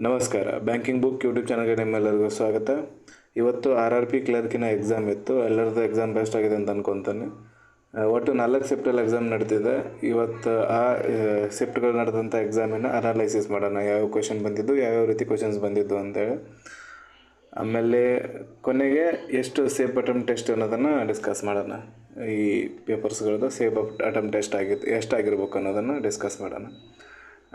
ನಮಸ್ಕಾರ. Banking book YouTube ಚಾನಲ್ಗೆ ನಿಮ್ಮೆಲ್ಲರಿಗೂ ಸ್ವಾಗತ. ಇವತ್ತು RRP ಕ್ಲರ್ಕಿನ ಎಕ್ಸಾಮ್ ಇತ್ತು. ಎಲ್ಲರದ್ದು ಎಕ್ಸಾಮ್ ಬೆಸ್ಟ್ ಆಗಿದೆ ಅಂತ ಅನ್ಕೊತಾನೆ. ಒಟ್ಟು 4 ಶಿಫ್ಟಲ್ಲಿ ಎಕ್ಸಾಮ್ ನಡೀತಿದೆ. ಇವತ್ತು ಆ ಶಿಫ್ಟ್ಗಳು ನಡೆದಂಥ ಎಕ್ಸಾಮಿನ ಅನಾಲೈಸಿಸ್ ಮಾಡೋಣ. ಯಾವ ಕ್ವೆಶನ್ ಬಂದಿದ್ದು, ಯಾವ್ಯಾವ ರೀತಿ ಕ್ವೆಶನ್ಸ್ ಬಂದಿದ್ದು ಅಂತೇಳಿ. ಆಮೇಲೆ ಕೊನೆಗೆ ಎಷ್ಟು ಸೇಫ್ ಅಟೆಂಪ್ಟ್ ಟೆಸ್ಟ್ ಅನ್ನೋದನ್ನು ಡಿಸ್ಕಸ್ ಮಾಡೋಣ. ಈ ಪೇಪರ್ಸ್ಗಳದ್ದು ಸೇಫ್ ಅಟೆಂಪ್ಟ್ ಟೆಸ್ಟ್ ಎಷ್ಟಾಗಿರ್ಬೇಕು ಅನ್ನೋದನ್ನು ಡಿಸ್ಕಸ್ ಮಾಡೋಣ.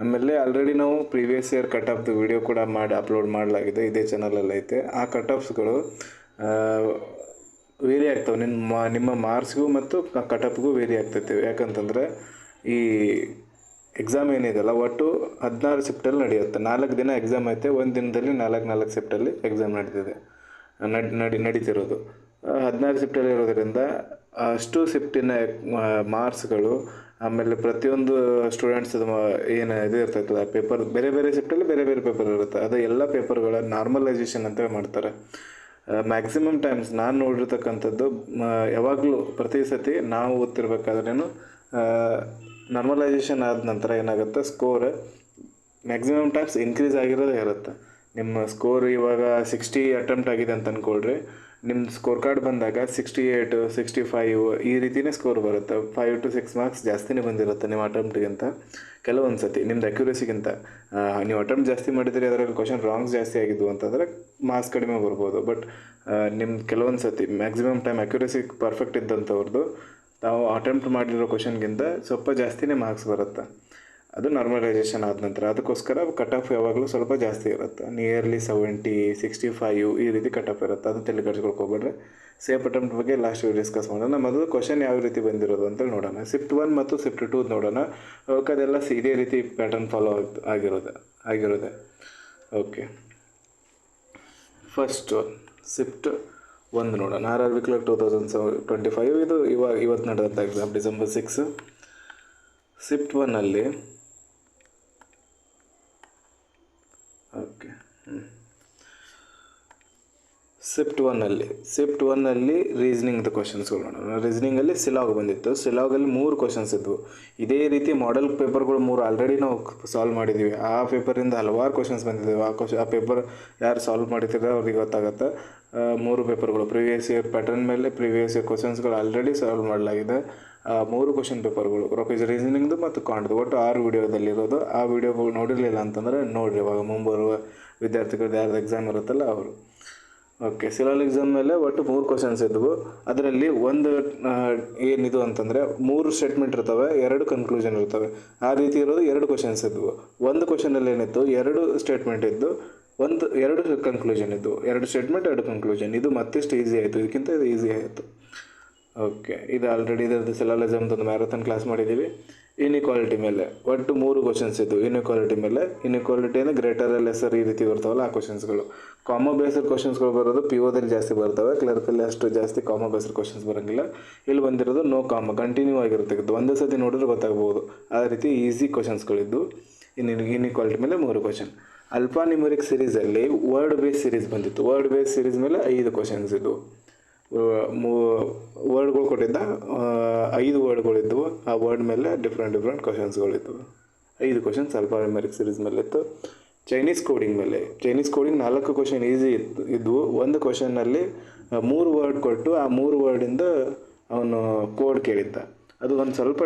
ಆಮೇಲೆ ಆಲ್ರೆಡಿ ನಾವು ಪ್ರೀವಿಯಸ್ ಇಯರ್ ಕಟ್ ಆಫ್ದು ವಿಡಿಯೋ ಕೂಡ ಅಪ್ಲೋಡ್ ಮಾಡಲಾಗಿದೆ, ಇದೇ ಚಾನಲಲ್ಲಿ ಐತೆ. ಆ ಕಟ್ ಆಫ್ಸ್ಗಳು ವೇರಿ ಆಗ್ತವೆ. ನಿಮ್ಮ ಮಾರ್ಕ್ಸ್ಗೂ ಮತ್ತು ಕಟ್ ಆಫ್ಗೂ ವೇರಿ ಆಗ್ತೈತೆ. ಯಾಕಂತಂದರೆ ಈ ಎಕ್ಸಾಮ್ ಏನಿದೆಯಲ್ಲ ಒಟ್ಟು 16 ಶಿಫ್ಟಲ್ಲಿ ನಡೆಯುತ್ತೆ. 4 ದಿನ ಎಕ್ಸಾಮ್ ಐತೆ. ಒಂದು ದಿನದಲ್ಲಿ 4 ಶಿಫ್ಟಲ್ಲಿ ಎಕ್ಸಾಮ್ ನಡೀತಿರೋದು. 16 ಶಿಫ್ಟಲ್ಲಿ ಇರೋದರಿಂದ ಅಷ್ಟು ಶಿಫ್ಟಿನ ಮಾರ್ಕ್ಸ್ಗಳು, ಆಮೇಲೆ ಪ್ರತಿಯೊಂದು ಸ್ಟೂಡೆಂಟ್ಸ್ ಏನು ಇದು ಇರ್ತೈತಲ್ಲ ಪೇಪರ್, ಬೇರೆ ಬೇರೆ ಶಿಫ್ಟಲ್ಲಿ ಬೇರೆ ಬೇರೆ ಪೇಪರ್ ಇರುತ್ತೆ. ಅದು ಎಲ್ಲ ಪೇಪರ್ಗಳ ನಾರ್ಮಲೈಸೇಷನ್ ಅಂತ ಮಾಡ್ತಾರೆ. ಮ್ಯಾಕ್ಸಿಮಮ್ ಟೈಮ್ಸ್ ನಾನು ನೋಡಿರ್ತಕ್ಕಂಥದ್ದು, ಯಾವಾಗಲೂ ಪ್ರತಿ ಸತಿ ನಾವು ಓದ್ತಿರ್ಬೇಕಾದ್ರೇನು ನಾರ್ಮಲೈಸೇಷನ್ ಆದ ನಂತರ ಏನಾಗುತ್ತೆ, ಸ್ಕೋರ್ ಮ್ಯಾಕ್ಸಿಮಮ್ ಟೈಮ್ಸ್ ಇನ್ಕ್ರೀಸ್ ಆಗಿರೋದೇ ಇರುತ್ತೆ. ನಿಮ್ಮ ಸ್ಕೋರ್ ಇವಾಗ 60 ಅಟೆಂಪ್ಟ್ ಆಗಿದೆ ಅಂತ ಅಂದ್ಕೊಳ್ರಿ, ನಿಮ್ಮ ಸ್ಕೋರ್ ಕಾರ್ಡ್ ಬಂದಾಗ 68, 65 ಈ ರೀತಿಯೇ ಸ್ಕೋರ್ ಬರುತ್ತೆ. 5 to 6 ಮಾರ್ಕ್ಸ್ ಜಾಸ್ತಿನೇ ಬಂದಿರುತ್ತೆ ನಿಮ್ಮ ಅಟೆಂಪ್ಟ್ಗಿಂತ. ಕೆಲವೊಂದು ಸತಿ ನಿಮ್ದು ಅಕ್ಯುರೇಸಿಗಿಂತ ನೀವು ಅಟೆಂಪ್ಟ್ ಜಾಸ್ತಿ ಮಾಡಿದರೆ ಅದರಲ್ಲಿ ಕ್ವಶನ್ ರಾಂಗ್ಸ್ ಜಾಸ್ತಿ ಆಗಿದ್ದು ಅಂತಂದರೆ ಮಾರ್ಕ್ಸ್ ಕಡಿಮೆ ಬರ್ಬೋದು. ಬಟ್ ನಿಮ್ಮ ಕೆಲವೊಂದು ಸತಿ ಮ್ಯಾಕ್ಸಿಮಮ್ ಟೈಮ್ ಅಕ್ಯುರೇಸಿ ಪರ್ಫೆಕ್ಟ್ ಇದ್ದಂಥವ್ರದ್ದು ತಾವು ಅಟೆಂಪ್ಟ್ ಮಾಡಿರೋ ಕ್ವಶನ್ಗಿಂತ ಸ್ವಲ್ಪ ಜಾಸ್ತಿನೇ ಮಾರ್ಕ್ಸ್ ಬರುತ್ತೆ. ಅದು ನಾರ್ಮಲೈಸೇಷನ್ ಆದ ನಂತರ. ಅದಕ್ಕೋಸ್ಕರ ಕಟ್ ಆಫ್ ಯಾವಾಗಲೂ ಸ್ವಲ್ಪ ಜಾಸ್ತಿ ಇರುತ್ತೆ. ನಿಯರ್ಲಿ 70, 65 ಈ ರೀತಿ ಕಟ್ ಆಫ್ ಇರುತ್ತೆ. ಅದು ತಲೆ ಕೆಡಿಸ್ಕೊಳ್ಕೊಬೇಡ್ರೆ. ಸೇಫ್ ಅಟೆಂಪ್ಟ್ ಬಗ್ಗೆ ಲಾಸ್ಟ್ ಡಿಸ್ಕಸ್ ಮಾಡೋಣ. ಮೊದಲು ಕ್ವಶನ್ ಯಾವ ರೀತಿ ಬಂದಿರೋದು ಅಂತೇಳಿ ನೋಡೋಣ. ಶಿಫ್ಟ್ 1 ಮತ್ತು ಶಿಫ್ಟ್ 2 ನೋಡೋಣ. ಅದೆಲ್ಲ ಇದೇ ರೀತಿ ಪ್ಯಾಟರ್ನ್ ಫಾಲೋ ಆಗಿರೋದೆ. ಓಕೆ, ಫಸ್ಟ್ ಶಿಫ್ಟ್ 1 ನೋಡೋಣ. RRB clerk 2025. ಇದು ಇವತ್ತು ನಡೆದಂಥ ಎಕ್ಸಾಮ್, December 6. ಶಿಫ್ಟ್ 1ಅಲ್ಲಿ ಶಿಫ್ಟ್ 1ಅಲ್ಲಿ ರೀಸನಿಂಗ್ದು ಕ್ವಶನ್ಸ್ಗಳು ನೋಡೋಣ. ರೀಸನಿಂಗಲ್ಲಿ ಸಿಲಾಗ್ ಬಂದಿತ್ತು. ಸಿಲಾಗಲ್ಲಿ 3 ಕ್ವಶನ್ಸ್ ಇದ್ವು. ಇದೇ ರೀತಿ ಮಾಡೆಲ್ ಪೇಪರ್ಗಳು 3 ಆಲ್ರೆಡಿ ನಾವು ಸಾಲ್ವ್ ಮಾಡಿದ್ದೀವಿ. ಆ ಪೇಪರಿಂದ ಹಲವಾರು ಕ್ವಶನ್ಸ್ ಬಂದಿದ್ದೀವಿ. ಆ ಪೇಪರ್ ಯಾರು ಸಾಲ್ವ್ ಮಾಡಿದ್ದಾರೆ ಅವ್ರಿಗೆ ಗೊತ್ತಾಗುತ್ತೆ. 3 ಪೇಪರ್ಗಳು ಪ್ರೀವಿಯಸ್ ಇಯರ್ ಪ್ಯಾಟರ್ನ್ ಮೇಲೆ ಪ್ರೀವಿಯಸ್ ಇಯರ್ ಕ್ವಶನ್ಸ್ಗಳು ಆಲ್ರೆಡಿ ಸಾಲ್ವ್ ಮಾಡಲಾಗಿದೆ. 3 ಕ್ವಶನ್ ಪೇಪರ್ಗಳು ರೀಸನಿಂಗ್ದು ಮತ್ತು ಕಾಂಡ್ದು ಒಟ್ಟು 6 ವಿಡಿಯೋದಲ್ಲಿರೋದು. ಆ ವಿಡಿಯೋಗಳು ನೋಡಿರಲಿಲ್ಲ ಅಂತಂದರೆ ನೋಡಿರಿ, ಇವಾಗ ಮುಂಬರುವ ವಿದ್ಯಾರ್ಥಿಗಳು ಯಾರ್ದು ಎಕ್ಸಾಮ್ ಇರುತ್ತಲ್ಲ ಅವರು. ಓಕೆ, ಸಿಲಾಲ್ ಎಕ್ಸಾಮ್ ಮೇಲೆ ಒಟ್ಟು 3 ಕ್ವಶನ್ಸ್ ಇದ್ವು. ಅದರಲ್ಲಿ ಒಂದು ಏನಿದು ಅಂತಂದರೆ 3 ಸ್ಟೇಟ್ಮೆಂಟ್ ಇರ್ತವೆ, 2 ಕನ್ಕ್ಲೂಷನ್ ಇರ್ತವೆ. ಆ ರೀತಿ ಇರೋದು 2 ಕ್ವಶನ್ಸ್ ಇದ್ವು. ಒಂದು ಕ್ವಶನಲ್ಲಿ ಏನಿತ್ತು, 2 ಸ್ಟೇಟ್ಮೆಂಟ್ ಇದ್ದು, 2 ಕನ್ಕ್ಲೂಷನ್ ಇದ್ದು. 2 ಸ್ಟೇಟ್ಮೆಂಟ್ 2 ಕನ್ಕ್ಲೂಷನ್. ಇದು ಮತ್ತಿಷ್ಟು ಈಸಿ ಆಯಿತು, ಇದಕ್ಕಿಂತ ಇದು ಈಸಿ ಆಯಿತು. ಓಕೆ, ಇದು ಆಲ್ರೆಡಿ ಇದರದ್ದು ಸಿಲಾಲ್ ಎಕ್ಸಾಮ್ದು ಒಂದು ಮ್ಯಾರಥಾನ್ ಕ್ಲಾಸ್ ಮಾಡಿದ್ದೀವಿ. ಇನ್ಇಕ್ವಾಲಿಟಿ ಮೇಲೆ ಒಟ್ಟು 3 ಕ್ವಶನ್ಸ್ ಇದ್ದು. ಇನ್ಇಕ್ವಾಲಿಟಿ ಮೇಲೆ, ಇನ್ಇಕ್ವಾಲಿಟಿ ಅಂದರೆ ಗ್ರೇಟರ್ ಲೆಸರ್ ಈ ರೀತಿ ಬರ್ತಾವಲ್ಲ ಆ ಕ್ವಶನ್ಸ್ಗಳು. ಕಾಮಾ ಬೇಸ್ಡ್ ಕ್ವಶನ್ಸ್ಗಳು ಬರೋದು POದಲ್ಲಿ ಜಾಸ್ತಿ ಬರ್ತವೆ. ಕ್ಲರ್ಕಲ್ಲಿ ಅಷ್ಟು ಜಾಸ್ತಿ ಕಾಮಾ ಬೇಸ್ಡ್ ಕ್ವಶನ್ಸ್ ಬರೋಂಗಿಲ್ಲ. ಇಲ್ಲಿ ಬಂದಿರೋದು ನೋ ಕಾಮಾ, ಕಂಟಿನ್ಯೂ ಆಗಿರುತ್ತೆ. ಒಂದು ಸತಿ ನೋಡಿದ್ರೆ ಗೊತ್ತಾಗ್ಬೋದು. ಆ ರೀತಿ ಈಸಿ ಕ್ವಶನ್ಸ್ಗಳಿದ್ದು. ಇನ್ಇಕ್ವಾಲಿಟಿ ಮೇಲೆ 3 ಕ್ವಶನ್. ಅಲ್ಫಾ ನ್ಯೂಮರಿಕ್ ಸೀರೀಸಲ್ಲಿ ವರ್ಡ್ ಬೇಸ್ ಸೀರೀಸ್ ಬಂದಿತ್ತು. ವರ್ಡ್ ಬೇಸ್ ಸೀರೀಸ್ ಮೇಲೆ 5 ಕ್ವಶನ್ಸ್ ಇದ್ದವು. ವರ್ಡ್ಗಳು ಕೊಟ್ಟಿದ್ದ 5 ವರ್ಡ್ಗಳಿದ್ದವು. ಆ ವರ್ಡ್ ಮೇಲೆ ಡಿಫ್ರೆಂಟ್ ಕ್ವಶನ್ಸ್ಗಳಿದ್ದವು. 5 ಕ್ವಶನ್ಸ್ ಅಲ್ಫಾ ನ್ಯೂಮರಿಕ್ ಸೀರೀಸ್ ಮೇಲೆ ಇತ್ತು. ಚೈನೀಸ್ ಕೋಡಿಂಗ್ ಮೇಲೆ, ಚೈನೀಸ್ ಕೋಡಿಂಗ್ 4 ಕ್ವಶನ್ ಈಸಿ ಇದ್ವು. ಒಂದು ಕ್ವಶನ್ನಲ್ಲಿ 3 ವರ್ಡ್ ಕೊಟ್ಟು ಆ 3 ವರ್ಡಿಂದ ಅವನು ಕೋಡ್ ಕೇಳಿದ್ದ. ಅದು ಒಂದು ಸ್ವಲ್ಪ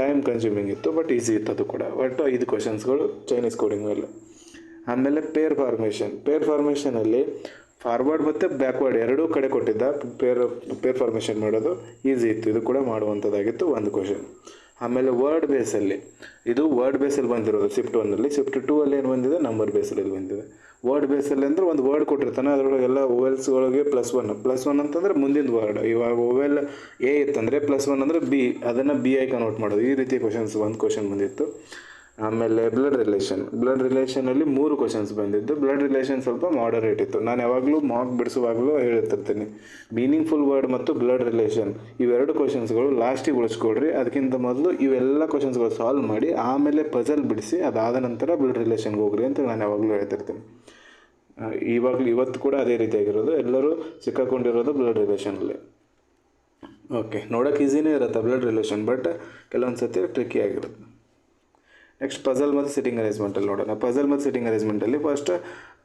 ಟೈಮ್ ಕನ್ಸ್ಯೂಮಿಂಗ್ ಇತ್ತು, ಬಟ್ ಈಸಿ ಇತ್ತು ಅದು ಕೂಡ. ಒಟ್ಟು 5 ಕ್ವಶನ್ಸ್ಗಳು ಚೈನೀಸ್ ಕೋಡಿಂಗ್ ಮೇಲೆ. ಆಮೇಲೆ ಪೇರ್ ಫಾರ್ಮೇಷನಲ್ಲಿ ಫಾರ್ವರ್ಡ್ ಮತ್ತು ಬ್ಯಾಕ್ವರ್ಡ್ 2 ಕಡೆ ಕೊಟ್ಟಿದ್ದ. ಪೇರ್ ಫಾರ್ಮೇಷನ್ ಮಾಡೋದು ಈಸಿ ಇತ್ತು, ಇದು ಕೂಡ ಮಾಡುವಂಥದ್ದಾಗಿತ್ತು. 1 ಕ್ವಶನ್. ಆಮೇಲೆ ವರ್ಡ್ ಬೇಸಲ್ಲಿ, ಇದು ವರ್ಡ್ ಬೇಸಲ್ಲಿ ಬಂದಿರೋದು ಶಿಫ್ಟ್ 1ಅಲ್ಲಿ. ಶಿಫ್ಟ್ 2ಅಲ್ಲಿ ಏನು ಬಂದಿದೆ, ನಂಬರ್ ಬೇಸಲ್ಲಿ ಬಂದಿದೆ. ವರ್ಡ್ ಬೇಸಲ್ಲಿ ಅಂದರೆ ಒಂದು ವರ್ಡ್ ಕೊಟ್ಟಿರ್ತಾನೆ, ಅದರೊಳಗೆಲ್ಲ ಓವೆಲ್ಸ್ಗಳಿಗೆ +1 ಅಂತಂದರೆ ಮುಂದಿನ ವರ್ಡ್. ಇವಾಗ ಓವೆಲ್ A ಇತ್ತಂದರೆ +1 ಅಂದರೆ B, ಅದನ್ನು BI ಕನ್ವರ್ಟ್ ಮಾಡೋದು. ಈ ರೀತಿ ಕ್ವಶನ್ಸ್ 1 ಕ್ವಶನ್ ಬಂದಿತ್ತು. ಆಮೇಲೆ ಬ್ಲಡ್ ರಿಲೇಷನಲ್ಲಿ 3 ಕ್ವಶನ್ಸ್ ಬಂದಿದ್ದು. ಬ್ಲಡ್ ರಿಲೇಷನ್ ಸ್ವಲ್ಪ ಮಾಡರೇಟ್ ಇತ್ತು. ನಾನು ಯಾವಾಗಲೂ ಮಾರ್ಕ್ ಬಿಡಿಸುವಾಗಲೂ ಹೇಳ್ತಿರ್ತೀನಿ, ಮೀನಿಂಗ್ಫುಲ್ ವರ್ಡ್ ಮತ್ತು ಬ್ಲಡ್ ರಿಲೇಷನ್ ಇವೆರಡು ಕ್ವಶನ್ಸ್ಗಳು ಲಾಸ್ಟಿಗೆ ಉಳಿಸ್ಕೊಡ್ರಿ. ಅದಕ್ಕಿಂತ ಮೊದಲು ಇವೆಲ್ಲ ಕ್ವಶನ್ಸ್ಗಳು ಸಾಲ್ವ್ ಮಾಡಿ ಆಮೇಲೆ ಪಜಲ್ ಬಿಡಿಸಿ ಅದಾದ ನಂತರ ಬ್ಲಡ್ ರಿಲೇಷನ್ಗೆ ಹೋಗ್ರಿ ಅಂತ ನಾನು ಯಾವಾಗಲೂ ಹೇಳ್ತಿರ್ತೀನಿ. ಇವತ್ತು ಕೂಡ ಅದೇ ರೀತಿಯಾಗಿರೋದು. ಎಲ್ಲರೂ ಸಿಕ್ಕಾಕೊಂಡಿರೋದು ಬ್ಲಡ್ ರಿಲೇಷನಲ್ಲಿ. ಓಕೆ, ನೋಡೋಕೆ ಈಸಿನೇ ಇರುತ್ತೆ ಬ್ಲಡ್ ರಿಲೇಷನ್, ಬಟ್ ಕೆಲವೊಂದು ಸತಿ ಟ್ರಿಕ್ಕಿ ಆಗಿರುತ್ತೆ. ನೆಕ್ಸ್ಟ್ ಪಜಲ್ ಮತ್ತು ಸಿಟ್ಟಿಂಗ್ ಅರೇಂಜ್ಮೆಂಟಲ್ಲಿ ನೋಡೋಣ. ಪಜಲ್ ಮತ್ತು ಸಿಟ್ಟಿಂಗ್ ಅರೇಂಜ್ಮೆಂಟಲ್ಲಿ ಫಸ್ಟ್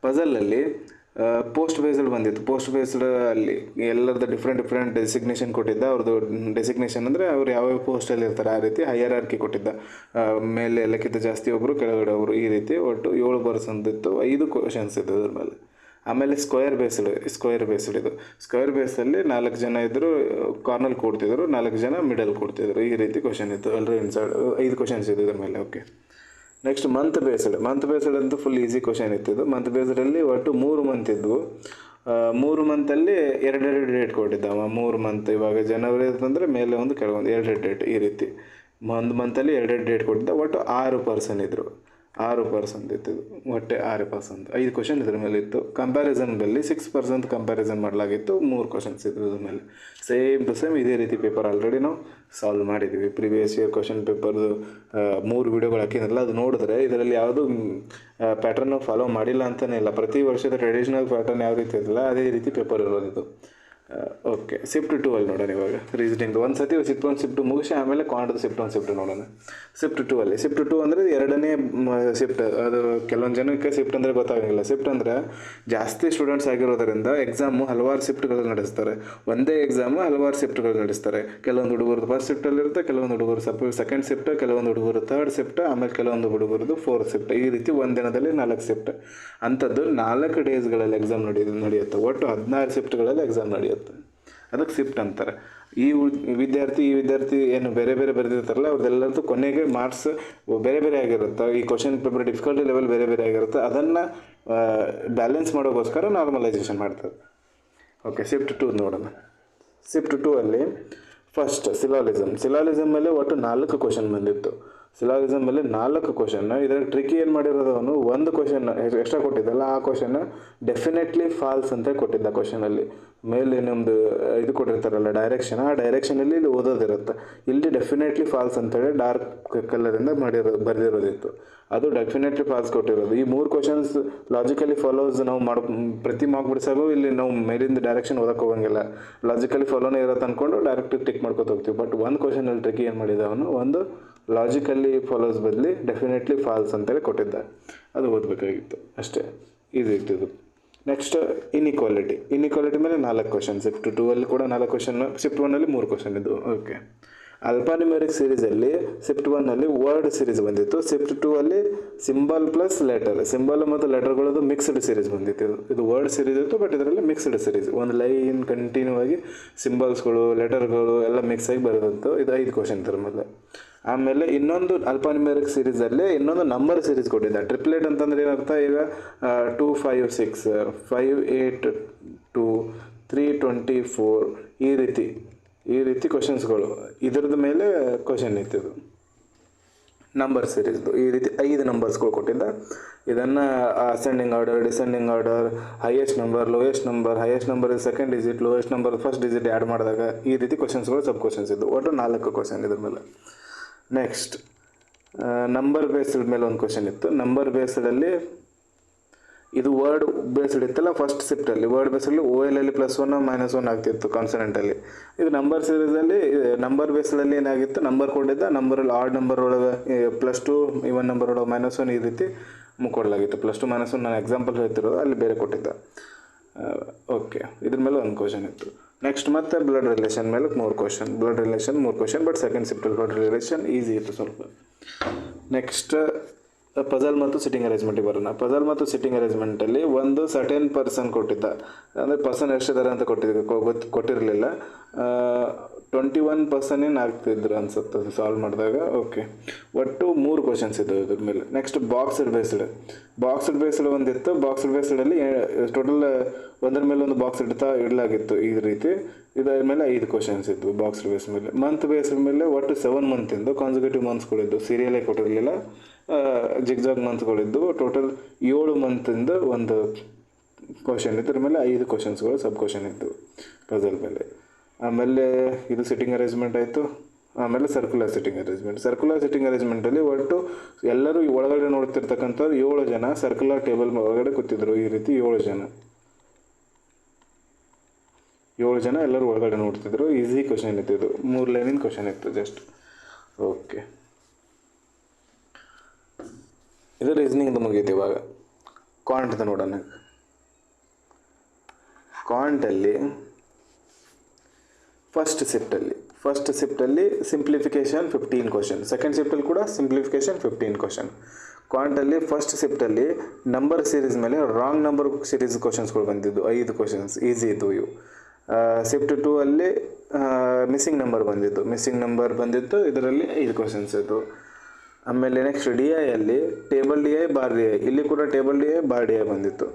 ಪಜಲಲ್ಲಿ ಪೋಸ್ಟ್ ಬೇಸ್ಡ್ ಬಂದಿತ್ತು. ಪೋಸ್ಟ್ ಬೇಸ್ಡ್ ಅಲ್ಲಿ ಎಲ್ಲರದ್ದು ಡಿಫ್ರೆಂಟ್ ಡೆಸಿಗ್ನೇಷನ್ ಕೊಟ್ಟಿದ್ದ. ಅವ್ರದ್ದು ಡೆಸಿಗ್ನೇಷನ್ ಅಂದರೆ ಅವ್ರು ಯಾವ್ಯಾವ ಪೋಸ್ಟಲ್ಲಿ ಇರ್ತಾರೆ ಆ ರೀತಿ ಹೈಯರಾರ್ಕಿ ಕೊಟ್ಟಿದ್ದ. ಮೇಲೆ ಎಲ್ಲಕ್ಕಿಂತ ಜಾಸ್ತಿ ಒಬ್ಬರು, ಕೆಳಗಡೆ ಒಬ್ಬರು, ಈ ರೀತಿ ಒಟ್ಟು 7 ಬರ್ಸಂದಿತ್ತು. 5 ಕ್ವಶನ್ಸ್ ಇದ್ದು ಅದ್ರ ಮೇಲೆ. ಆಮೇಲೆ ಸ್ಕ್ವೇರ್ ಬೇಸ್ಡ್ ಇದು ಸ್ಕ್ವೇರ್ ಬೇಸಲ್ಲಿ 4 ಜನ ಇದ್ದರು, ಕಾರ್ನಲ್ ಕೊಡ್ತಿದ್ರು, 4 ಜನ ಮಿಡಲ್ ಕೊಡ್ತಿದ್ರು. ಈ ರೀತಿ ಕ್ವಶನ್ ಇತ್ತು. ಎಲ್ಲರೂ ಇನ್ಸೈಡ್ 5 ಕ್ವಶನ್ಸ್ ಇದ್ದು ಇದ್ರ ಮೇಲೆ. ಓಕೆ, ನೆಕ್ಸ್ಟ್ ಮಂತ್ ಬೇಸ್ಡ್ ಅಂತೂ ಫುಲ್ ಈಸಿ ಕ್ವಶನ್ ಇತ್ತು. ಮಂತ್ ಬೇಸ್ಡಲ್ಲಿ ಒಟ್ಟು 3 ಮಂತ್ ಇದ್ವು. 3 ಮಂತಲ್ಲಿ 2 ಡೇಟ್ ಕೊಟ್ಟಿದ್ದ. 3 ಮಂತ್, ಇವಾಗ ಜನವರಿ ಅಂತಂದರೆ ಮೇಲೆ ಒಂದು ಕೆಳಗೊಂದು 2 ಡೇಟ್, ಈ ರೀತಿ ಒಂದು ಮಂತಲ್ಲಿ 2 ಡೇಟ್ ಕೊಟ್ಟಿದ್ದ. ಒಟ್ಟು 6 ಪರ್ಸನ್ ಇದ್ದರು. 6% ಇತ್ತು. ಒಟ್ಟೆ 6%. 5 ಕ್ವಶನ್ ಇದ್ರ ಮೇಲೆ ಇತ್ತು. ಕಂಪ್ಯಾರಿಸನ್ನಲ್ಲಿ 6% ಕಂಪ್ಯಾರಿಸನ್ ಮಾಡಲಾಗಿತ್ತು. 3 ಕ್ವಶನ್ಸ್ ಇದ್ರು ಇದ್ರ ಮೇಲೆ. ಸೇಮ್ ಟು ಸೇಮ್ ಇದೇ ರೀತಿ ಪೇಪರ್ ಆಲ್ರೆಡಿ ನಾವು ಸಾಲ್ವ್ ಮಾಡಿದ್ದೀವಿ. ಪ್ರಿವಿಯಸ್ ಇಯರ್ ಕ್ವಶನ್ ಪೇಪರ್ದು 3 ವಿಡಿಯೋಗಳು ಹಾಕಿದ್ರಲ್ಲ, ಅದು ನೋಡಿದ್ರೆ ಇದರಲ್ಲಿ ಯಾವುದೂ ಪ್ಯಾಟರ್ನ್ ಫಾಲೋ ಮಾಡಿಲ್ಲ ಅಂತಲೇ ಇಲ್ಲ. ಪ್ರತಿ ವರ್ಷದ ಟ್ರೆಡಿಷ್ನಲ್ ಪ್ಯಾಟರ್ನ್ ಯಾವ ರೀತಿ ಇರಲ್ಲ ಅದೇ ರೀತಿ ಪೇಪರ್ ಇರೋದು. ಓಕೆ, ಶಿಫ್ಟ್ 2 ಅಲ್ಲಿ ನೋಡೋಣ. ಇವಾಗ ರೀಸನಿಂಗ್ ಒಂದು ಸತಿ ಶಿಫ್ಟ್ 1 ಶಿಫ್ಟ್ 2 ಮುಗಿಸಿ ಆಮೇಲೆ ಕಾಂಡದ ಶಿಫ್ಟ್ 1 ಶಿಫ್ಟ್ ನೋಡೋಣ. ಶಿಫ್ಟ್ 2 ಅಲ್ಲಿ ಶಿಫ್ಟ್ 2 ಅಂದರೆ 2ನೇ ಶಿಫ್ಟ್. ಅದು ಕೆಲವೊಂದು ಜನಕ್ಕೆ ಶಿಫ್ಟ್ ಅಂದರೆ ಗೊತ್ತಾಗಂಗಿಲ್ಲ. ಶಿಫ್ಟ್ ಅಂದರೆ ಜಾಸ್ತಿ ಸ್ಟೂಡೆಂಟ್ಸ್ ಆಗಿರೋದರಿಂದ ಎಕ್ಸಾಮು ಹಲವಾರು ಶಿಫ್ಟ್ಗಳು ನಡೆಸ್ತಾರೆ. ಒಂದೇ ಎಕ್ಸಾಮು ಹಲವಾರು ಶಿಫ್ಟ್ಗಳು ನಡೆಸ್ತಾರೆ. ಕೆಲವೊಂದು ಹುಡುಗರು ಫಸ್ಟ್ ಶಿಫ್ಟಲ್ಲಿರುತ್ತೆ, ಕೆಲವೊಂದು ಹುಡುಗರು ಸೆಕೆಂಡ್ ಶಿಫ್ಟ್, ಕೆಲವೊಂದು ಹುಡುಗರು ಥರ್ಡ್ ಶಿಫ್ಟ್, ಆಮೇಲೆ ಕೆಲವೊಂದು ಹುಡುಗರದು 4th ಶಿಫ್ಟ್. ಈ ರೀತಿ ಒಂದು ದಿನದಲ್ಲಿ 4 ಶಿಫ್ಟ್. ಅಂಥದ್ದು 4 ಡೇಸ್ಗಳಲ್ಲಿ ಎಕ್ಸಾಮ್ ನಡೆಯುತ್ತೆ. ಒಟ್ಟು 16 ಶಿಫ್ಟ್ಗಳಲ್ಲಿ ಎಕ್ಸಾಮ್ ನಡೆಯುತ್ತೆ. ಅದಕ್ಕೆ ಶಿಫ್ಟ್ ಅಂತಾರೆ. ಈ ವಿದ್ಯಾರ್ಥಿ ಏನು ಬೇರೆ ಬರೆದಿರ್ತಾರಲ್ಲ ಅವ್ರದ್ದೆಲ್ಲರದ್ದು ಕೊನೆಗೆ ಮಾರ್ಕ್ಸ್ ಬೇರೆ ಆಗಿರುತ್ತೆ. ಈ ಕ್ವಶನ್ ಪೇಪರ್ ಡಿಫಿಕಲ್ಟಿ ಲೆವೆಲ್ ಬೇರೆ ಆಗಿರುತ್ತೆ. ಅದನ್ನು ಬ್ಯಾಲೆನ್ಸ್ ಮಾಡೋಕ್ಕೋಸ್ಕರ ನಾರ್ಮಲೈಸೇಷನ್ ಮಾಡ್ತಾರೆ. ಓಕೆ, ಶಿಫ್ಟ್ 2 ನೋಡೋಣ. ಶಿಫ್ಟ್ 2 ಅಲ್ಲಿ ಫಸ್ಟ್ ಸಿಲಾಲಿಸಮ್ ಮೇಲೆ ಒಟ್ಟು 4 ಕ್ವಶನ್ ಬಂದಿತ್ತು. ಸಿಲಾಲಿಸಮ್ ಮೇಲೆ 4 ಕ್ವಶನ್. ಇದರಲ್ಲಿ ಟ್ರಿಕಿ ಏನು ಮಾಡಿರೋದು, ಅವನು ಒಂದು ಕ್ವಶನ್ ಎಕ್ಸ್ಟ್ರಾ ಕೊಟ್ಟಿದ್ದಲ್ಲ, ಆ ಕ್ವಶನ್ ಡೆಫಿನೆಟ್ಲಿ ಫಾಲ್ಸ್ ಅಂತ ಕೊಟ್ಟಿದ್ದ. ಕ್ವಶನಲ್ಲಿ ಮೇಲೆ ನಮ್ಮದು ಇದು ಕೊಟ್ಟಿರ್ತಾರಲ್ಲ ಡೈರೆಕ್ಷನ್, ಆ ಡೈರೆಕ್ಷನಲ್ಲಿ ಇಲ್ಲಿ ಓದೋದಿರುತ್ತೆ. ಇಲ್ಲಿ ಡೆಫಿನೆಟ್ಲಿ ಫಾಲ್ಸ್ ಅಂತೇಳಿ ಡಾರ್ಕ್ ಕಲರಿಂದ ಬರೆದಿರೋದಿತ್ತು. ಅದು ಡೆಫಿನೆಟ್ಲಿ ಫಾಲ್ಸ್ ಕೊಟ್ಟಿರೋದು. ಈ 3 ಕ್ವಶನ್ಸ್ ಲಾಜಿಕಲಿ ಫಾಲೋಸ್ ನಾವು ಪ್ರತಿ ಮಾರ್ಕ್ ಬಿಡಿಸಾಗೂ ಇಲ್ಲಿ ನಾವು ಮೇಲಿಂದ ಡೈರೆಕ್ಷನ್ ಓದಕ್ಕೆ ಹೋಗಂಗಿಲ್ಲ. ಲಾಜಿಕಲಿ ಫಾಲೋನೇ ಇರುತ್ತೆ ಅಂದ್ಕೊಂಡು ಡೈರೆಕ್ಟ್ ಟಿಕ್ ಮಾಡ್ಕೊತ ಹೋಗ್ತೀವಿ. ಬಟ್ ಒಂದು ಕ್ವಶನಲ್ಲಿ ಟ್ರಿಕಿ ಏನು ಮಾಡಿದ ಅವನು, ಒಂದು ಲಾಜಿಕಲಿ ಫಾಲೋಸ್ ಬದಲಿ ಡೆಫಿನೆಟ್ಲಿ ಫಾಲ್ಸ್ ಅಂತೇಳಿ ಕೊಟ್ಟಿದ್ದ. ಅದು ಓದಬೇಕಾಗಿತ್ತು ಅಷ್ಟೇ. ಈಸಿ ಇತ್ತು. ನೆಕ್ಸ್ಟ್ ಇನ್ಇಕ್ವಾಲಿಟಿ ಮೇಲೆ 4 ಕ್ವಶನ್. ಶಿಫ್ಟ್ 2 ಅಲ್ಲಿ ಕೂಡ 4 ಕ್ವಶನ್, ಶಿಫ್ಟ್ 1 ಅಲ್ಲಿ 3 ಕ್ವಶನ್ ಇದ್ದು. ಓಕೆ, ಅಲ್ಫಾನ್ಯೂಮೆರಿಕ್ ಸೀರೀಸಲ್ಲಿ ಶಿಫ್ಟ್ 1 ಅಲ್ಲಿ ವರ್ಡ್ ಸೀರೀಸ್ ಬಂದಿತ್ತು. ಶಿಫ್ಟ್ 2 ಅಲ್ಲಿ ಸಿಂಬಲ್ ಪ್ಲಸ್ ಲೆಟರ್, ಸಿಂಬಲ್ ಮತ್ತು ಲೆಟರ್ಗಳದ್ದು ಮಿಕ್ಸ್ಡ್ ಸೀರೀಸ್ ಬಂದಿತ್ತು. ಇದು ವರ್ಡ್ ಸೀರೀಸ್ ಇತ್ತು, ಬಟ್ ಇದರಲ್ಲಿ ಮಿಕ್ಸ್ಡ್ ಸೀರೀಸ್. ಒಂದು ಲೈನ್ ಕಂಟಿನ್ಯೂ ಆಗಿ ಸಿಂಬಲ್ಸ್ಗಳು ಲೆಟರ್ಗಳು ಎಲ್ಲ ಮಿಕ್ಸ್ ಆಗಿ ಬರೋದಂತು. ಇದು 5 ಕ್ವಶನ್ ಇದ್ರ ಮೇಲೆ. ಆಮೇಲೆ ಇನ್ನೊಂದು ಅಲ್ಫಾನ್ಯೂಮೆರಿಕ್ ಸೀರೀಸಲ್ಲಿ ಇನ್ನೊಂದು ನಂಬರ್ ಸೀರೀಸ್ ಕೊಟ್ಟಿದ್ದ. ಟ್ರಿಪ್ಲೆಟ್ ಅಂತಂದ್ರೆ ಏನರ್ಥ, ಈಗ 2 5 6 5 8 2 3 24 ಈ ರೀತಿ ಕ್ವಶನ್ಸ್ಗಳು. ಇದ್ರದ್ದು ಮೇಲೆ ಕ್ವಶನ್ ಇತ್ತಿದ್ದು ನಂಬರ್ ಸೀರೀಸ್ದು. ಈ ರೀತಿ 5 ನಂಬರ್ಸ್ಗಳು ಕೊಟ್ಟಿದ್ದ. ಇದನ್ನು ascending order, descending order, highest number, lowest number, highest number second digit, lowest number first digit add ಮಾಡಿದಾಗ ಈ ರೀತಿ ಕ್ವಶನ್ಸ್ಗಳು ಸಬ್ ಕ್ವಶನ್ಸ್ ಇದ್ದು. ಒಟ್ಟು 4 ಕ್ವಶನ್ ಇದ್ರ ಮೇಲೆ. ನೆಕ್ಸ್ಟ್ ನಂಬರ್ ಬೇಸ್ಡ್ ಮೇಲೆ ಒಂದು ಕ್ವಶನ್ ಇತ್ತು. ನಂಬರ್ ಬೇಸ್ಡಲ್ಲಿ ಇದು ವರ್ಡ್ ಬೇಸ್ಡ್ ಇತ್ತಲ್ಲ ಫಸ್ಟ್ ಶಿಫ್ಟಲ್ಲಿ. ವರ್ಡ್ ಬೇಸ್ಡಲ್ಲಿ OL ಅಲ್ಲಿ +1 -1 ಆಗ್ತಿತ್ತು ಕಾನ್ಸನೆಂಟಲ್ಲಿ. ಇದು ನಂಬರ್ ಸೀರೀಸಲ್ಲಿ ನಂಬರ್ ಬೇಸ್ಡಲ್ಲಿ ಏನಾಗಿತ್ತು, ನಂಬರ್ ಕೊಟ್ಟಿದ್ದ. ನಂಬರಲ್ಲಿ ಆಡ್ ನಂಬರ್ ಒಳಗೆ +2, ಇವನ್ ನಂಬರ್ ಒಳಗೆ -1 ಈ ರೀತಿ ಕೊಡಲಾಗಿತ್ತು. +2 -1 ನಾನು ಎಕ್ಸಾಂಪಲ್ ಹೇಳ್ತಿರೋದು, ಅಲ್ಲಿ ಬೇರೆ ಕೊಟ್ಟಿದ್ದ. ಓಕೆ, ಇದ್ರ ಮೇಲೆ ಒಂದು ಕ್ವಶನ್ ಇತ್ತು. ನೆಕ್ಸ್ಟ್ ಮತ್ತೆ ಬ್ಲಡ್ ರಿಲೇಷನ್ ಮೇಲೆ 3 question. Blood relation 3 question, but second ಶಿಫ್ಟಲ್ಲಿ ಬ್ಲಡ್ ರಿಲೇಷನ್ ಈಸಿ ಇತ್ತು ಸ್ವಲ್ಪ. ನೆಕ್ಸ್ಟ್ ಪಜಲ್ ಮತ್ತು ಸಿಟ್ಟಿಂಗ್ ಅರೇಂಜ್ಮೆಂಟಿಗೆ ಬರೋಣ. ಪಜಲ್ ಮತ್ತು ಸಿಟ್ಟಿಂಗ್ ಅರೇಂಜ್ಮೆಂಟಲ್ಲಿ ಒಂದು ಸರ್ಟೆನ್ ಪರ್ಸನ್ ಕೊಟ್ಟಿದ್ದ. ಅಂದರೆ ಪರ್ಸನ್ ಎಷ್ಟಿದ್ದಾರೆ ಅಂತ ಕೊಟ್ಟಿರಲಿಲ್ಲ. 21 ಪರ್ಸನ್ ಏನು ಆಗ್ತಿದ್ರು ಅನ್ಸುತ್ತೆ ಅದು ಸಾಲ್ವ್ ಮಾಡಿದಾಗ. ಓಕೆ, ಒಟ್ಟು 3 ಕ್ವಶನ್ಸ್ ಇದ್ದವು ಇದ್ರ ಮೇಲೆ. ನೆಕ್ಸ್ಟ್ ಬಾಕ್ಸ್ಡ್ ಬೇಸ್ಡ್ ಒಂದಿತ್ತು. ಬಾಕ್ಸ್ಡ್ ಬೇಸ್ಡಲ್ಲಿ ಟೋಟಲ್ ಒಂದರ ಮೇಲೆ ಒಂದು ಬಾಕ್ಸ್ ಇಡಲಾಗಿತ್ತು ಈ ರೀತಿ. ಇದರ ಮೇಲೆ 5 ಕ್ವಶನ್ಸ್ ಇದ್ವು ಬಾಕ್ಸ್ಡ್ ಬೇಸ್ ಮೇಲೆ. ಮಂತ್ ಬೇಸ್ಡ್ ಮೇಲೆ ಒಟ್ಟು 7 ಮಂತಿಂದು ಕಾನ್ಸಿಕ್ಯೂಟಿವ್ ಮಂತ್ಸ್ಗಳಿದ್ದು. ಸೀರಿಯಲೇ ಕೊಟ್ಟಿರಲಿಲ್ಲ, ಜಿಗ್ಜಾಗ್ ಮಂತ್ಸ್ಗಳಿದ್ದು. ಟೋಟಲ್ 7 ಮಂತಿಂದು ಒಂದು ಕ್ವಶನ್. ಇದ್ರ ಮೇಲೆ 5 ಕ್ವಶನ್ಸ್ಗಳು ಸಬ್ ಕ್ವಶನ್ ಇದ್ದವು ಪಜಲ್ ಮೇಲೆ. ಆಮೇಲೆ ಇದು ಸಿಟ್ಟಿಂಗ್ ಅರೇಂಜ್ಮೆಂಟ್ ಆಯಿತು. ಆಮೇಲೆ ಸರ್ಕ್ಯುಲರ್ ಸಿಟ್ಟಿಂಗ್ ಅರೇಂಜ್ಮೆಂಟಲ್ಲಿ ಒಟ್ಟು ಎಲ್ಲರೂ ಒಳಗಡೆ ನೋಡ್ತಿರ್ತಕ್ಕಂಥವ್ರು 7 ಜನ ಸರ್ಕ್ಯುಲರ್ ಟೇಬಲ್ ಒಳಗಡೆ ಕೂತಿದ್ರು. ಈ ರೀತಿ 7 ಜನ ಎಲ್ಲರೂ ಒಳಗಡೆ ನೋಡ್ತಿದ್ರು. ಈಸಿ ಕ್ವಶನ್ ಇತ್ತು. 3 ಲೈನಿನ ಕ್ವಶನ್ ಇತ್ತು ಜಸ್ಟ್. ಓಕೆ, ಇದು ರೀಸನಿಂಗ್ದು ಮುಗೀತು. ಇವಾಗ ಕ್ವಾಂಟ್ದು ನೋಡೋಣ. ಕ್ವಾಂಟಲ್ಲಿ ಫಸ್ಟ್ ಶಿಫ್ಟಲ್ಲಿ ಸಿಂಪ್ಲಿಫಿಕೇಷನ್ 15 ಕ್ವಶನ್, ಸೆಕೆಂಡ್ ಶಿಫ್ಟಲ್ಲಿ ಕೂಡ ಸಿಂಪ್ಲಿಫಿಕೇಷನ್ 15 ಕ್ವಶನ್. ಕ್ವಾಂಟಲ್ಲಿ ಫಸ್ಟ್ ಶಿಫ್ಟಲ್ಲಿ ನಂಬರ್ ಸೀರೀಸ್ ಮೇಲೆ ರಾಂಗ್ ನಂಬರ್ ಸೀರೀಸ್ ಕ್ವಶನ್ಸ್ಗಳು ಬಂದಿದ್ದು 5 ಕ್ವಶನ್ಸ್, ಈಸಿ ಇದ್ದವು ಇವು. ಶಿಫ್ಟ್ 2 ಅಲ್ಲಿ ಮಿಸ್ಸಿಂಗ್ ನಂಬರ್ ಬಂದಿತ್ತು, ಇದರಲ್ಲಿ 5 ಕ್ವಶನ್ಸ್ ಇತ್ತು. ಆಮೇಲೆ ನೆಕ್ಸ್ಟ್ ಡಿ ಐಯಲ್ಲಿ table D I bar D I, ಇಲ್ಲಿ ಕೂಡ table D I bar D I ಬಂದಿತ್ತು.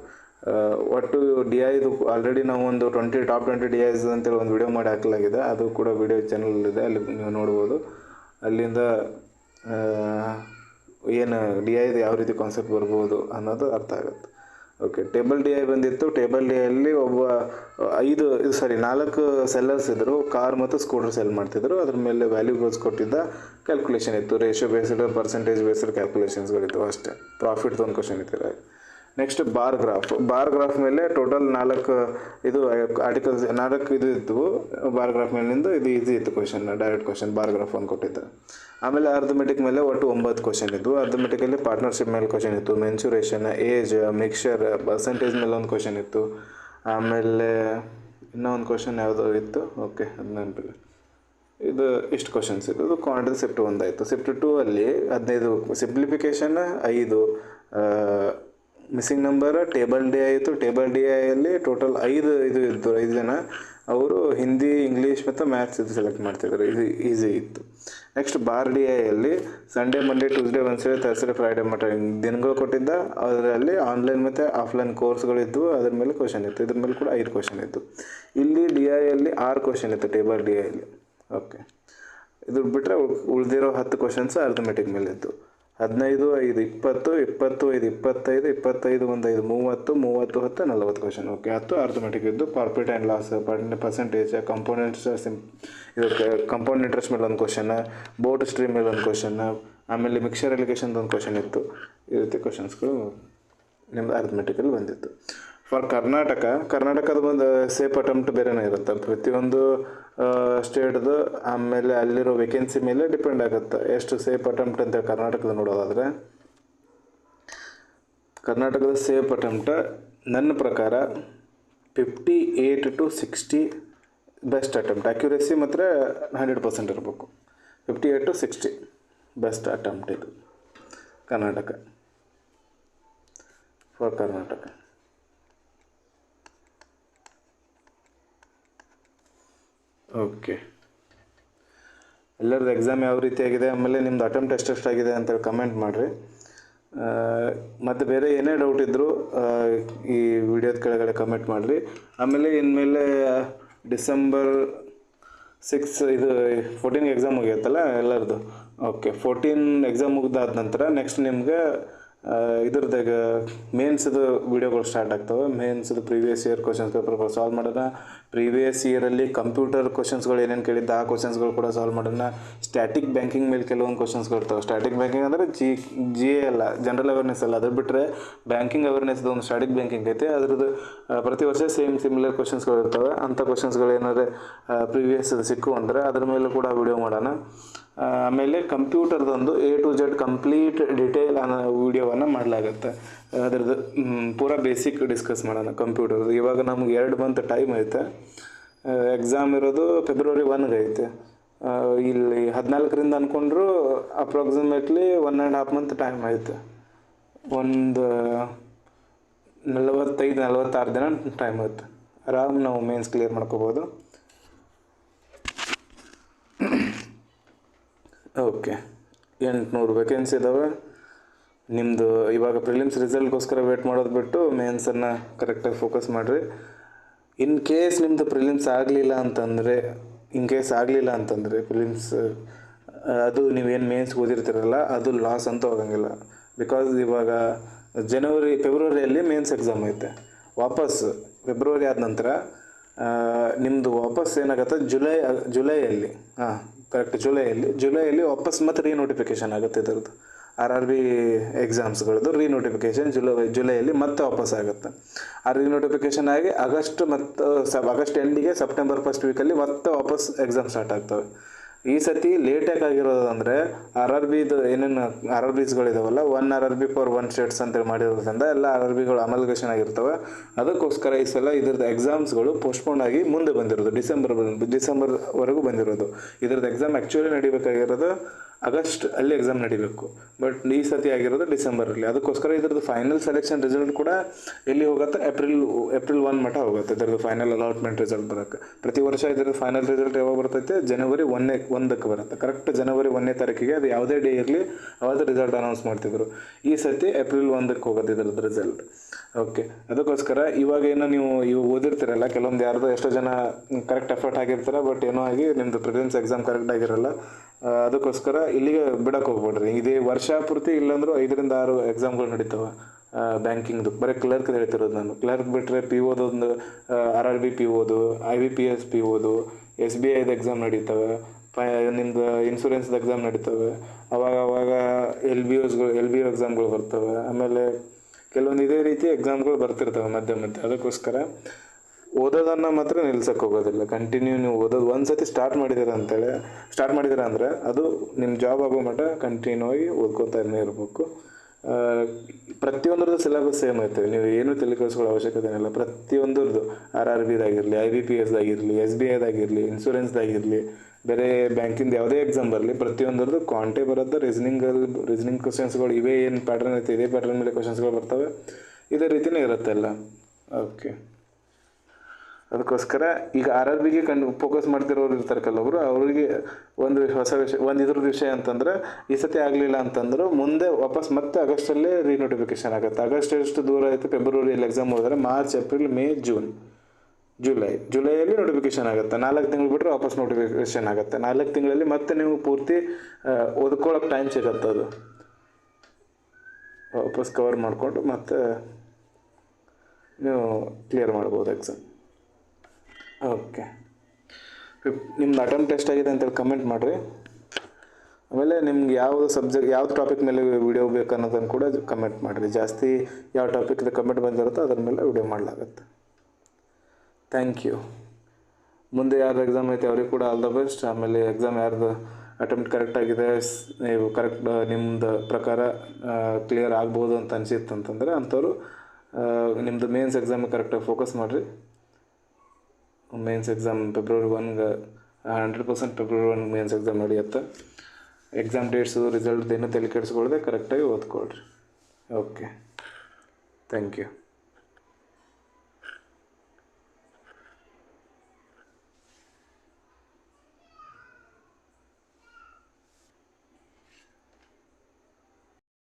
ಒಟ್ಟು ಡಿ ಐದು ಆಲ್ರೆಡಿ ನಾವು ಒಂದು ಟಾಪ್ 20 ಡಿ ಐಸ್ ಅಂತೇಳಿ ಒಂದು ವಿಡಿಯೋ ಮಾಡಿ ಹಾಕಲಾಗಿದೆ, ಅದು ಕೂಡ ವಿಡಿಯೋ ಚಾನಲ್ ಇದೆ, ಅಲ್ಲಿ ನೀವು ನೋಡ್ಬೋದು. ಅಲ್ಲಿಂದ ಏನು ಡಿ ಐದು ಯಾವ ರೀತಿ ಕಾನ್ಸೆಪ್ಟ್ ಬರ್ಬೋದು ಅನ್ನೋದು ಅರ್ಥ ಆಗುತ್ತೆ. ಓಕೆ, ಟೇಬಲ್ ಡಿ ಐ ಬಂದಿತ್ತು. ಟೇಬಲ್ ಡಿ ಐಯಲ್ಲಿ 4 ಸೆಲ್ಲರ್ಸ್ ಇದ್ದರು, ಕಾರ್ ಮತ್ತು ಸ್ಕೂಟರ್ ಸೆಲ್ ಮಾಡ್ತಿದ್ರು. ಅದ್ರ ಮೇಲೆ ವ್ಯಾಲ್ಯೂಸ್ ಕೊಟ್ಟಿದ್ದ ಕ್ಯಾಲ್ಕುಲೇಷನ್ ಇತ್ತು, ರೇಷಿಯೋ ಬೇಸ್ಡ್, ಪರ್ಸೆಂಟೇಜ್ ಬೇಸ್ಡ್ ಕ್ಯಾಲ್ಕುಲೇಷನ್ಸ್ಗಳಿತ್ತು ಅಷ್ಟೇ. ಪ್ರಾಫಿಟ್ದು ಒಂದು ಕ್ವಶನ್ ಇತ್ತು. ನೆಕ್ಸ್ಟ್ ಬಾರ್ ಗ್ರಾಫ್ ಮೇಲೆ ಟೋಟಲ್ 4 ಇದು ಆರ್ಟಿಕಲ್ಸ್ 4 ಇದು ಇತ್ತು ಬಾರ್ ಗ್ರಾಫ್ ಮೇಲಿಂದ. ಇದು ಈಸಿ ಇತ್ತು question, direct question bar graph ಒಂದು ಕೊಟ್ಟಿದ್ದ. ಆಮೇಲೆ ಅರ್ಥಮೆಟಿಕ್ ಮೇಲೆ ಒಟ್ಟು 9 ಕ್ವಶನ್ ಇದ್ವು. ಅರ್ಥಮೆಟಿಕಲ್ಲಿ ಪಾರ್ಟ್ನರ್ಶಿಪ್ ಮೇಲೆ ಕ್ವಶನ್ ಇತ್ತು, ಮೆನ್ಸುರೇಷನ್, ಏಜ್, ಮಿಕ್ಸ್ಚರ್, ಪರ್ಸೆಂಟೇಜ್ ಮೇಲೆ ಒಂದು ಕ್ವಶನ್ ಇತ್ತು. ಆಮೇಲೆ ಇನ್ನೂ ಒಂದು ಕ್ವಶನ್ ಯಾವುದೋ ಇತ್ತು, ಓಕೆ ಅದು ನೆನಪಿಲ್ಲ. ಇದು ಇಷ್ಟು ಕ್ವಶನ್ಸ್ ಇತ್ತು. ಇದು ಕ್ವಾಂಟಿಟಿ ಶಿಫ್ಟ್ 1 ಆಯಿತು. ಶಿಫ್ಟ್ 2 ಅಲ್ಲಿ 15, simplification 5, missing number, table D I ಇತ್ತು. ಟೇಬಲ್ ಡಿ ಐಯಲ್ಲಿ ಟೋಟಲ್ 5 ಜನ ಅವರು ಹಿಂದಿ, ಇಂಗ್ಲೀಷ್ ಮತ್ತು ಮ್ಯಾಥ್ಸ್ ಇದು ಸೆಲೆಕ್ಟ್ ಮಾಡ್ತಿದ್ರು. ಇದು ಈಸಿ ಇತ್ತು. ನೆಕ್ಸ್ಟ್ ಬಾರ್ ಡಿ ಐಯಲ್ಲಿ Sunday, Monday, Tuesday, Wednesday, Thursday, Friday ಮಟ್ಟ ದಿನಗಳು ಕೊಟ್ಟಿದ್ದ. ಅದರಲ್ಲಿ ಆನ್ಲೈನ್ ಮತ್ತು ಆಫ್ಲೈನ್ ಕೋರ್ಸ್ಗಳಿದ್ವು, ಅದ್ರ ಮೇಲೆ ಕ್ವಶನ್ ಇತ್ತು. ಇದ್ರ ಮೇಲೆ ಕೂಡ 5 ಕ್ವಶನ್ ಇತ್ತು. ಇಲ್ಲಿ ಡಿ ಐಯಲ್ಲಿ 6 ಕ್ವಶನ್ ಇತ್ತು ಟೇಬಲ್ ಡಿ ಐಯಲ್ಲಿ. ಓಕೆ, ಇದು ಬಿಟ್ಟರೆ ಉಳಿದಿರೋ 10 ಕ್ವಶನ್ಸ್ ಅರ್ಥಮೆಟಿಕ್ ಮೇಲೆ ಇತ್ತು. 15, 5, 20, 25, 25, 25, 1, 5, 30, 30, 10, 40 ಕ್ವಶನ್. ಓಕೆ, 10 ಅರ್ಥಮೆಟಿಕ್ ಇದ್ದು. Profit and loss, percentage, compound interest ಮೇಲೆ ಒಂದು ಕ್ವಶನ್, ಬೋಟ್ ಸ್ಟ್ರೀಮ್ ಮೇಲೆ ಒಂದು ಕ್ವಶನ್, ಆಮೇಲೆ ಮಿಕ್ಸರ್ ಎಲಿಗೇಷನ್ದು ಒಂದು ಕ್ವಶನ್ ಇತ್ತು. ಈ ರೀತಿ ಕ್ವಶನ್ಸ್ಗಳು ನಿಮ್ಮದು ಅರ್ಥಮೆಟಿಕಲ್ಲಿ ಬಂದಿತ್ತು. ಫಾರ್ ಕರ್ನಾಟಕದ ಒಂದು ಸೇಫ್ ಅಟೆಂಪ್ಟ್ ಬೇರೆನೇ ಇರುತ್ತೆ ಪ್ರತಿಯೊಂದು ಸ್ಟೇಟ್ದು. ಆಮೇಲೆ ಅಲ್ಲಿರೋ ವೇಕೆನ್ಸಿ ಮೇಲೆ ಡಿಪೆಂಡ್ ಆಗುತ್ತೆ ಎಷ್ಟು ಸೇಫ್ ಅಟೆಂಪ್ಟ್ ಅಂತ. ಕರ್ನಾಟಕದ ನೋಡೋದಾದರೆ ಕರ್ನಾಟಕದ ಸೇಫ್ ಅಟೆಂಪ್ಟ್ ನನ್ನ ಪ್ರಕಾರ 58 to 60 ಬೆಸ್ಟ್ ಅಟೆಂಪ್ಟ್. ಅಕ್ಯುರೇಸಿ ಮಾತ್ರ 100% ಇರಬೇಕು. 58 to 60 ಬೆಸ್ಟ್ ಅಟೆಂಪ್ಟ್ ಇದು ಫಾರ್ ಕರ್ನಾಟಕ. ಓಕೆ, ಎಲ್ಲರದ್ದು ಎಕ್ಸಾಮ್ ಯಾವ ರೀತಿ ಆಗಿದೆ, ಆಮೇಲೆ ನಿಮ್ಮದು ಅಟೆಂಪ್ಟ್ ಎಷ್ಟೆಷ್ಟಾಗಿದೆ ಅಂತೇಳಿ ಕಮೆಂಟ್ ಮಾಡಿರಿ. ಮತ್ತು ಬೇರೆ ಏನೇ ಡೌಟ್ ಇದ್ದರೂ ಈ ವಿಡಿಯೋದ ಕೆಳಗಡೆ ಕಮೆಂಟ್ ಮಾಡಿರಿ. ಆಮೇಲೆ ಇನ್ಮೇಲೆ December 6 ಇದು 14 ಎಕ್ಸಾಮ್ ಮುಗಿಯುತ್ತಲ್ಲ ಎಲ್ಲರದು. ಓಕೆ, 14 ಎಕ್ಸಾಮ್ ಮುಗಿದಾದ ನಂತರ ನೆಕ್ಸ್ಟ್ ನಿಮ್ಗೆ ಇದ್ರದಾಗ ಮೇನ್ಸ್ದು ವೀಡಿಯೋಗಳು ಸ್ಟಾರ್ಟ್ ಆಗ್ತವೆ. ಮೇನ್ಸ್ದು previous year questions paper solve ಮಾಡೋಣ. ಪ್ರೀವಿಯಸ್ ಇಯರಲ್ಲಿ ಕಂಪ್ಯೂಟರ್ ಕ್ವಶನ್ಸ್ಗಳು ಏನೇನು ಕೇಳಿದ್ದು ಆ ಕ್ವಶನ್ಸ್ಗಳು ಕೂಡ ಸಾಲ್ವ್ ಮಾಡೋಣ. ಸ್ಟ್ಯಾಟಿಕ್ ಬ್ಯಾಂಕಿಂಗ್ ಮೇಲೆ ಕೆಲವೊಂದು ಕ್ವಶನ್ಸ್ಗಳು ಇರ್ತವೆ. ಸ್ಟ್ಯಾಟಿಕ್ ಬ್ಯಾಂಕಿಂಗ್ ಅಂದರೆ ಜಿ ಎ ಅಲ್ಲ, ಜನರಲ್ ಅವೇರ್ನೆಸ್ ಅಲ್ಲ. ಅದ್ರ ಬಿಟ್ಟರೆ ಬ್ಯಾಂಕಿಂಗ್ ಅವೇರ್ನೆಸ್ದು ಒಂದು ಸ್ಟ್ಯಾಟಿಕ್ ಬ್ಯಾಂಕಿಂಗ್ ಐತೆ, ಅದ್ರದ್ದು ಪ್ರತಿ ವರ್ಷ ಸಿಮಿಲರ್ ಕ್ವಶನ್ಸ್ಗಳು ಇರ್ತವೆ. ಅಂಥ ಕ್ವಶನ್ಸ್ಗಳು ಏನಾದ್ರು ಪ್ರೀವಿಯಸ್ ಸಿಕ್ಕು ಅಂದರೆ ಅದ್ರ ಮೇಲೂ ಕೂಡ ವಿಡಿಯೋ ಮಾಡೋಣ. ಆಮೇಲೆ ಕಂಪ್ಯೂಟರ್ದೊಂದು A to Z complete detail ಅನ್ನೋ ವೀಡಿಯೋವನ್ನು ಮಾಡಲಾಗುತ್ತೆ. ಅದರದ್ದು ಪೂರಾ ಬೇಸಿಕ್ ಡಿಸ್ಕಸ್ ಮಾಡೋಣ ಕಂಪ್ಯೂಟರ್ದು. ಇವಾಗ ನಮ್ಗೆ 2 ಮಂತ್ ಟೈಮ್ ಐತೆ. ಎಕ್ಸಾಮ್ ಇರೋದು February 1 ಐತೆ. ಇಲ್ಲಿ 14ರಿಂದ ಅಂದ್ಕೊಂಡ್ರು ಅಪ್ರಾಕ್ಸಿಮೇಟ್ಲಿ 1.5 month ಟೈಮ್ ಐತೆ. ಒಂದು 45-46 ದಿನ ಟೈಮ್ ಐತೆ. ಆರಾಮ್ ನಾವು ಮೇನ್ಸ್ ಕ್ಲಿಯರ್ ಮಾಡ್ಕೋಬೋದು. ಓಕೆ, 800 ವೇಕೆನ್ಸಿ ಇದ್ದಾವೆ. ನಿಮ್ಮದು ಇವಾಗ ಪ್ರಿಲಿಮ್ಸ್ ರಿಸಲ್ಟ್ಗೋಸ್ಕರ ವೇಟ್ ಮಾಡೋದು ಬಿಟ್ಟು ಮೇನ್ಸನ್ನು ಕರೆಕ್ಟಾಗಿ ಫೋಕಸ್ ಮಾಡಿರಿ. ಇನ್ ಕೇಸ್ ನಿಮ್ಮದು ಪ್ರಿಲಿಮ್ಸ್ ಆಗಲಿಲ್ಲ ಅಂತಂದರೆ ಪ್ರಿಲಿಮ್ಸ್ ಅದು ನೀವೇನು ಮೇನ್ಸ್ ಓದಿರ್ತೀರಲ್ಲ ಅದು ಲಾಸ್ ಅಂತೂ ಹೋಗಂಗಿಲ್ಲ. ಬಿಕಾಸ್ ಇವಾಗ ಫೆಬ್ರವರಿಯಲ್ಲಿ ಮೇನ್ಸ್ ಎಕ್ಸಾಮ್ ಐತೆ. ವಾಪಸ್ ಫೆಬ್ರವರಿ ಆದ ನಂತರ ನಿಮ್ಮದು ವಾಪಸ್ ಏನಾಗುತ್ತೆ ಜುಲೈಯಲ್ಲಿ ಜುಲೈಯಲ್ಲಿ ವಾಪಸ್ ಮತ್ತೆ ರೀನೋಟಿಫಿಕೇಷನ್ ಆಗುತ್ತೆ. ಇದರದ್ದು RRB ಎಕ್ಸಾಮ್ಸ್ಗಳದ್ದು ರೀನೋಟಿಫಿಕೇಷನ್ ಜುಲೈಯಲ್ಲಿ ಮತ್ತೆ ವಾಪಸ್ ಆಗುತ್ತೆ. ಆ ರೀನೋಟಿಫಿಕೇಷನ್ ಆಗಿ ಆಗಸ್ಟ್ ಎಂಡಿಗೆ ಸೆಪ್ಟೆಂಬರ್ ಫಸ್ಟ್ ವೀಕಲ್ಲಿ ಮತ್ತೆ ವಾಪಸ್ ಎಕ್ಸಾಮ್ ಸ್ಟಾರ್ಟ್ ಆಗ್ತವೆ. ಈ ಸತಿ ಲೇಟ್ ಯಾಕೆ ಆಗಿರೋದು ಅಂದರೆ RRBದು ಏನೇನು RRBಸ್ಗಳಿದಾವಲ್ಲ 1 RRB ಫಾರ್ 1 ಸ್ಟೇಟ್ಸ್ ಅಂತೇಳಿ ಮಾಡಿರೋದ್ರಿಂದ ಎಲ್ಲ RRBಗಳು ಅಮಲ್ಗೇಷನ್ ಆಗಿರ್ತವೆ. ಅದಕ್ಕೋಸ್ಕರ ಈ ಸಲ ಇದ್ರದ್ದು ಎಕ್ಸಾಮ್ಸ್ಗಳು ಪೋಸ್ಟ್ಪೋನ್ ಆಗಿ ಮುಂದೆ ಬಂದಿರೋದು, ಡಿಸೆಂಬರ್ವರೆಗೂ ಬಂದಿರೋದು. ಇದ್ರದ್ದು ಎಕ್ಸಾಮ್ ಆ್ಯಕ್ಚುಲಿ ನಡಿಬೇಕಾಗಿರೋದು ಆಗಸ್ಟ್ ಅಲ್ಲಿ ಎಕ್ಸಾಮ್ ನಡಿಬೇಕು, ಬಟ್ ಈ ಸತಿ ಆಗಿರೋದು ಡಿಸೆಂಬರಲ್ಲಿ. ಅದಕ್ಕೋಸ್ಕರ ಇದ್ರದ್ದು ಫೈನಲ್ ಸೆಲೆಕ್ಷನ್ ರಿಸಲ್ಟ್ ಕೂಡ ಎಲ್ಲಿ ಹೋಗುತ್ತೆ, ಏಪ್ರಿಲ್ 1 ಮಟ್ಟ ಹೋಗುತ್ತೆ ಇದ್ರದ್ದು ಫೈನಲ್ ಅಲಾಟ್ಮೆಂಟ್ ರಿಸಲ್ಟ್ ಬರೋಕ್ಕೆ. ಪ್ರತಿ ವರ್ಷ ಇದ್ರದ್ದು ಫೈನಲ್ ರಿಸಲ್ಟ್ ಯಾವಾಗ ಬರ್ತೈತೆ, ಜನವರಿ 1ಕ್ಕೆ ಬರುತ್ತೆ. ಕರೆಕ್ಟ್ ಜನವರಿ 1ನೇ ತಾರೀಕಿಗೆ ಅದು ಯಾವುದೇ ಡೇ ಇರಲಿ ಅವತ್ತು ರಿಸಲ್ಟ್ ಅನೌನ್ಸ್ ಮಾಡ್ತಿದ್ರು. ಈ ಸತಿ ಏಪ್ರಿಲ್ 1ಕ್ಕೆ ಹೋಗುತ್ತೆ ಇದ್ರದ್ದು ರಿಸಲ್ಟ್. ಓಕೆ, ಅದಕ್ಕೋಸ್ಕರ ಇವಾಗ ಏನೋ ನೀವು ಓದಿರ್ತೀರಲ್ಲ, ಕೆಲವೊಂದು ಯಾರ್ದು ಎಷ್ಟೋ ಜನ ಕರೆಕ್ಟ್ ಎಫರ್ಟ್ ಆಗಿರ್ತಾರೆ, ಬಟ್ ಏನೋ ಆಗಿ ನಿಮ್ಮದು ಪ್ರಿಲಿಮ್ಸ್ ಎಕ್ಸಾಮ್ ಕರೆಕ್ಟ್ ಆಗಿರಲ್ಲ. ಅದಕ್ಕೋಸ್ಕರ ಇಲ್ಲಿಗೆ ಬಿಡಕ್ಕೆ ಹೋಗ್ಬೇಡ್ರಿ. ಇದೇ ವರ್ಷ ಪೂರ್ತಿ ಇಲ್ಲಾಂದ್ರೂ 5ರಿಂದ 6 ಎಕ್ಸಾಮ್ಗಳು ನಡೀತಾವೆ ಬ್ಯಾಂಕಿಂಗ್ದು. ಬರೀ ಕ್ಲರ್ಕ್ ಹೇಳ್ತಿರೋದು ನಾನು. ಕ್ಲರ್ಕ್ ಬಿಟ್ಟರೆ POದು ಒಂದು RRB POದು, IBPS POದು, SBIದು ಎಕ್ಸಾಮ್ ನಡೀತವೆ, ನಿಮ್ಮದು ಇನ್ಶೂರೆನ್ಸ್ದು ಎಕ್ಸಾಮ್ ನಡೀತವೆ. ಅವಾಗ LBO ಎಕ್ಸಾಮ್ಗಳು ಬರ್ತವೆ. ಆಮೇಲೆ ಕೆಲವೊಂದು ಇದೇ ರೀತಿ ಎಕ್ಸಾಮ್ಗಳು ಬರ್ತಿರ್ತವೆ ಮಧ್ಯೆ. ಅದಕ್ಕೋಸ್ಕರ ಓದೋದನ್ನು ಮಾತ್ರ ನಿಲ್ಸಕ್ಕೆ ಹೋಗೋದಿಲ್ಲ. ಕಂಟಿನ್ಯೂ ನೀವು ಓದೋದು ಒಂದು ಸತಿ ಸ್ಟಾರ್ಟ್ ಮಾಡಿದ್ದೀರ ಅಂದರೆ ಅದು ನಿಮ್ಮ ಜಾಬ್ ಆಗೋ ಮಟ್ಟ ಕಂಟಿನ್ಯೂ ಆಗಿ ಓದ್ಕೊತಾನೆ ಇರಬೇಕು. ಪ್ರತಿಯೊಂದ್ರದ್ದು ಸಿಲೆಬಸ್ ಸೇಮ್ ಐತೆ, ನೀವು ಏನು ತಲೆ ಕೆಡಿಸ್ಕೊಳ್ಳೋ ಅವಶ್ಯಕತೆ ಏನಿಲ್ಲ. ಪ್ರತಿಯೊಂದ್ರದ್ದು RRBದಾಗಿರಲಿ, IBPSದಾಗಿರಲಿ, SBIದಾಗಿರಲಿ, ಇನ್ಶೂರೆನ್ಸ್ದಾಗಿರಲಿ, ಬೇರೆ ಬ್ಯಾಂಕಿಂದ ಯಾವುದೇ ಎಕ್ಸಾಮ್ ಬರಲಿ, ಪ್ರತಿಯೊಂದ್ರದ್ದು ಕ್ವಾಂಟೇ ಬರುತ್ತೆ. ರೀಸನಿಂಗ್ ಕ್ವಶನ್ಸ್ಗಳು ಇವೇ ಏನು ಪ್ಯಾಟರ್ನ್ ಐತೆ, ಇದೇ ಪ್ಯಾಟರ್ನ್ ಮೇಲೆ ಕ್ವಶನ್ಸ್ಗಳು ಬರ್ತವೆ. ಇದೇ ರೀತಿಯೇ ಇರುತ್ತೆ ಎಲ್ಲ. ಓಕೆ, ಅದಕ್ಕೋಸ್ಕರ ಈಗ RRBಗೆ ಫೋಕಸ್ ಮಾಡ್ತಿರೋರು ಇರ್ತಾರೆ ಕೆಲವರು. ಅವರಿಗೆ ಒಂದು ಹೊಸ ವಿಷಯ, ಇದ್ರದ್ದು ವಿಷಯ ಅಂತಂದರೆ ಈ ಸತಿ ಆಗಲಿಲ್ಲ ಅಂತಂದ್ರೆ ಮುಂದೆ ವಾಪಸ್ ಮತ್ತೆ ಆಗಸ್ಟಲ್ಲೇ ರೀನೋಟಿಫಿಕೇಷನ್ ಆಗುತ್ತೆ. ಆಗಸ್ಟ್ ಎಷ್ಟು ದೂರ ಆಯಿತು, ಫೆಬ್ರವರಿಯಲ್ಲಿ ಎಕ್ಸಾಮ್ ಹೋದರೆ ಮಾರ್ಚ್, ಏಪ್ರಿಲ್, ಮೇ, ಜೂನ್, ಜುಲೈಯಲ್ಲಿ ನೋಟಿಫಿಕೇಷನ್ ಆಗುತ್ತೆ. 4 ತಿಂಗಳು ಬಿಟ್ಟರೆ ವಾಪಸ್ ನೋಟಿಫಿಕೇಷನ್ ಆಗುತ್ತೆ. 4 ತಿಂಗಳಲ್ಲಿ ಮತ್ತೆ ನೀವು ಪೂರ್ತಿ ಓದ್ಕೊಳ್ಳೋಕೆ ಟೈಮ್ ಸಿಗುತ್ತೆ. ಅದು ವಾಪಸ್ ಕವರ್ ಮಾಡಿಕೊಂಡು ಮತ್ತೆ ನೀವು ಕ್ಲಿಯರ್ ಮಾಡ್ಬೋದು ಎಕ್ಸಾಮ್. ಓಕೆ, ನಿಮ್ದು ಅಟೆಂಪ್ಟ್ ಎಷ್ಟಾಗಿದೆ ಅಂತೇಳಿ ಕಮೆಂಟ್ ಮಾಡಿರಿ. ಆಮೇಲೆ ನಿಮ್ಗೆ ಯಾವ ಟಾಪಿಕ್ ಮೇಲೆ ವಿಡಿಯೋ ಬೇಕು ಅನ್ನೋದನ್ನು ಕೂಡ ಕಮೆಂಟ್ ಮಾಡಿರಿ. ಜಾಸ್ತಿ ಯಾವ ಟಾಪಿಕ್ದು ಕಮೆಂಟ್ ಬಂದಿರುತ್ತೋ ಅದ್ರ ಮೇಲೆ ವಿಡಿಯೋ ಮಾಡಲಾಗುತ್ತೆ. Thank you. ಮುಂದೆ ಯಾರ್ದು ಎಕ್ಸಾಮ್ ಐತೆ ಅವ್ರಿಗೆ ಕೂಡ ಆಲ್ ದ ಬೆಸ್ಟ್. ಆಮೇಲೆ ಎಕ್ಸಾಮ್ ಯಾರ್ದು ಅಟೆಂಪ್ಟ್ ಕರೆಕ್ಟ್ ಆಗಿದೆ, ನೀವು ಕರೆಕ್ಟ್ ನಿಮ್ಮದು ಪ್ರಕಾರ ಕ್ಲಿಯರ್ ಆಗ್ಬೋದು ಅಂತ ಅನಿಸಿತ್ತಂತಂದರೆ ಅಂಥವ್ರು ನಿಮ್ಮದು ಮೇನ್ಸ್ ಎಕ್ಸಾಮಿಗೆ ಕರೆಕ್ಟಾಗಿ ಫೋಕಸ್ ಮಾಡಿರಿ. ಮೇನ್ಸ್ ಎಕ್ಸಾಮ್ ಫೆಬ್ರವರಿ 1ಗೆ 100% ಫೆಬ್ರವರಿ 1 ಮೇನ್ಸ್ ಎಕ್ಸಾಮ್ ನಡೆಯುತ್ತೆ. ಎಕ್ಸಾಮ್ ಡೇಟ್ಸು ರಿಸಲ್ಟ್ ಏನೂ ತಲೆ ಕೆಡಿಸ್ಕೊಳ್ದೆ ಕರೆಕ್ಟಾಗಿ ಓದ್ಕೊಳ್ರಿ. Okay, thank you.